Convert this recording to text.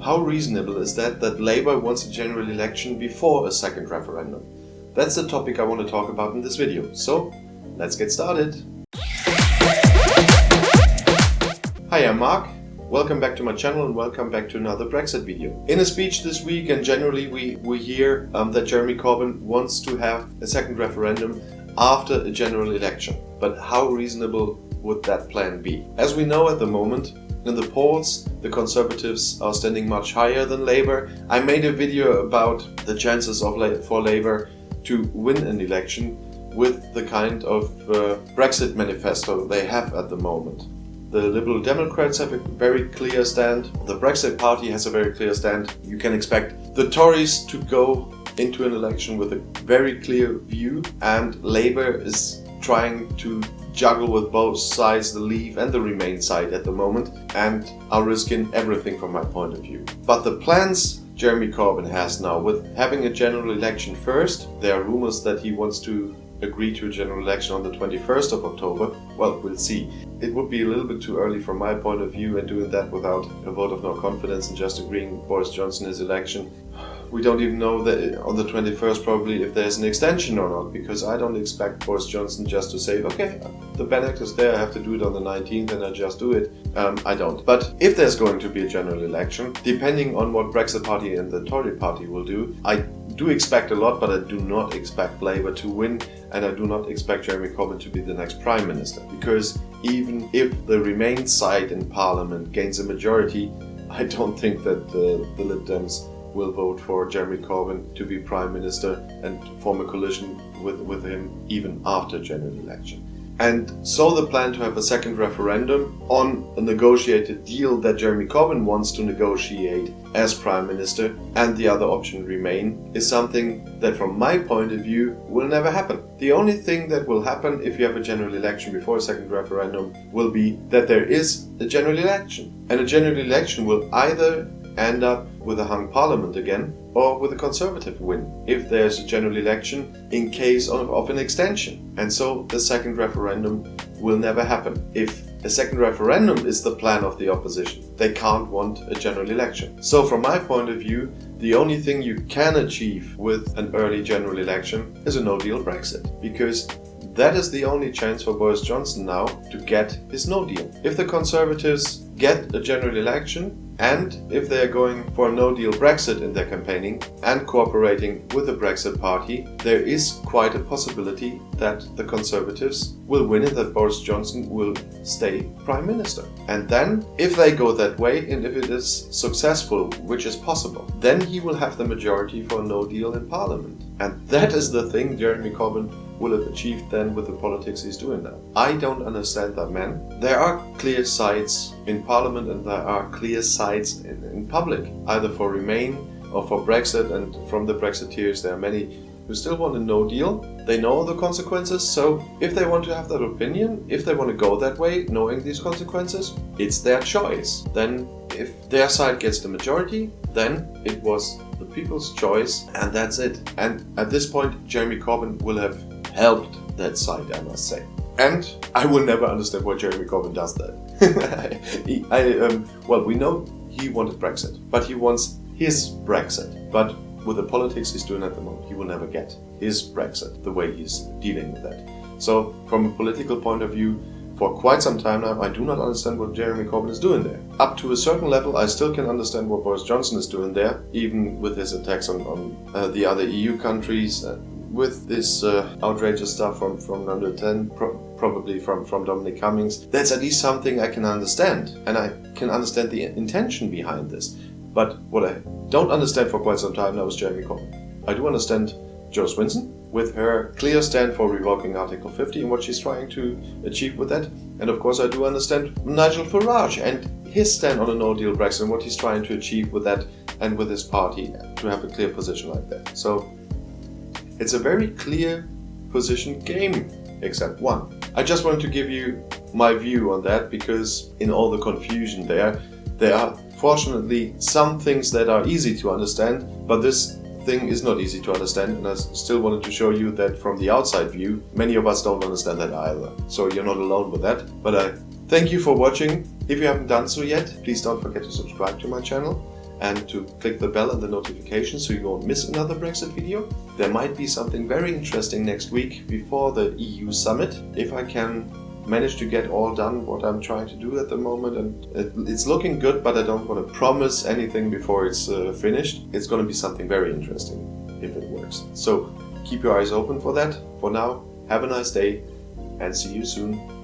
how reasonable is that Labour wants a general election before a second referendum? That's the topic I want to talk about in this video. So, let's get started. Hi, I'm Mark. Welcome back to my channel and welcome back to another Brexit video. In a speech this week, and generally we hear that Jeremy Corbyn wants to have a second referendum after a general election. But how reasonable would that plan be? As we know at the moment, in the polls, the Conservatives are standing much higher than Labour. I made a video about the chances for Labour to win an election with the kind of Brexit manifesto they have at the moment. The Liberal Democrats have a very clear stand. The Brexit Party has a very clear stand. You can expect the Tories to go into an election with a very clear view, and Labour is trying to juggle with both sides, the Leave and the Remain side at the moment, and are risking everything from my point of view. But the plans Jeremy Corbyn has now with having a general election first, there are rumors that he wants to agree to a general election on the 21st of October. Well, we'll see. It would be a little bit too early from my point of view, and doing that without a vote of no confidence and just agreeing Boris Johnson his election. We don't even know that on the 21st probably if there's an extension or not, because I don't expect Boris Johnson just to say, okay, the Benedict is there, I have to do it on the 19th and I just do it. I don't. But if there's going to be a general election, depending on what Brexit Party and the Tory Party will do, I do expect a lot, but I do not expect Labour to win, and I do not expect Jeremy Corbyn to be the next Prime Minister. Because even if the Remain side in Parliament gains a majority, I don't think that the Lib Dems will vote for Jeremy Corbyn to be Prime Minister and form a coalition with him even after general election. And so the plan to have a second referendum on a negotiated deal that Jeremy Corbyn wants to negotiate as Prime Minister, and the other option Remain, is something that from my point of view will never happen. The only thing that will happen if you have a general election before a second referendum will be that there is a general election. And a general election will either end up with a hung parliament again, or with a Conservative win, if there's a general election in case of an extension. And so the second referendum will never happen. If a second referendum is the plan of the opposition, they can't want a general election. So from my point of view, the only thing you can achieve with an early general election is a no-deal Brexit, because that is the only chance for Boris Johnson now to get his no deal. If the Conservatives get a general election, and if they are going for a no-deal Brexit in their campaigning and cooperating with the Brexit Party, there is quite a possibility that the Conservatives will win and that Boris Johnson will stay Prime Minister. And then, if they go that way, and if it is successful, which is possible, then he will have the majority for a no-deal in Parliament. And that is the thing Jeremy Corbyn will have achieved then with the politics he's doing now. I don't understand that man. There are clear sides in Parliament and there are clear sides in public, either for Remain or for Brexit, and from the Brexiteers there are many who still want a no deal. They know the consequences, so if they want to have that opinion, if they want to go that way, knowing these consequences, it's their choice. Then if their side gets the majority, then it was the people's choice, and that's it. And at this point, Jeremy Corbyn will have helped that side, I must say. And I will never understand why Jeremy Corbyn does that. Well, we know he wanted Brexit, but he wants his Brexit. But with the politics he's doing at the moment, he will never get his Brexit, the way he's dealing with that. So, from a political point of view, for quite some time now, I do not understand what Jeremy Corbyn is doing there. Up to a certain level, I still can understand what Boris Johnson is doing there, even with his attacks on the other EU countries, with this outrageous stuff from Number 10, probably from Dominic Cummings. That's at least something I can understand, and I can understand the intention behind this. But what I don't understand for quite some time now is Jeremy Corbyn. I do understand Jo Swinson, with her clear stand for revoking Article 50 and what she's trying to achieve with that. And of course I do understand Nigel Farage and his stand on a no-deal Brexit and what he's trying to achieve with that and with his party to have a clear position like that. So it's a very clear position game, except one. I just wanted to give you my view on that, because in all the confusion there are fortunately some things that are easy to understand, but this thing is not easy to understand, and I still wanted to show you that from the outside view, many of us don't understand that either. So you're not alone with that. But I thank you for watching. If you haven't done so yet, please don't forget to subscribe to my channel. and to click the bell and the notification so you won't miss another Brexit video. There might be something very interesting next week before the EU summit, if I can manage to get all done what I'm trying to do at the moment, and it's looking good, but I don't want to promise anything before it's finished. It's going to be something very interesting if it works. So keep your eyes open for that. For now, have a nice day and see you soon.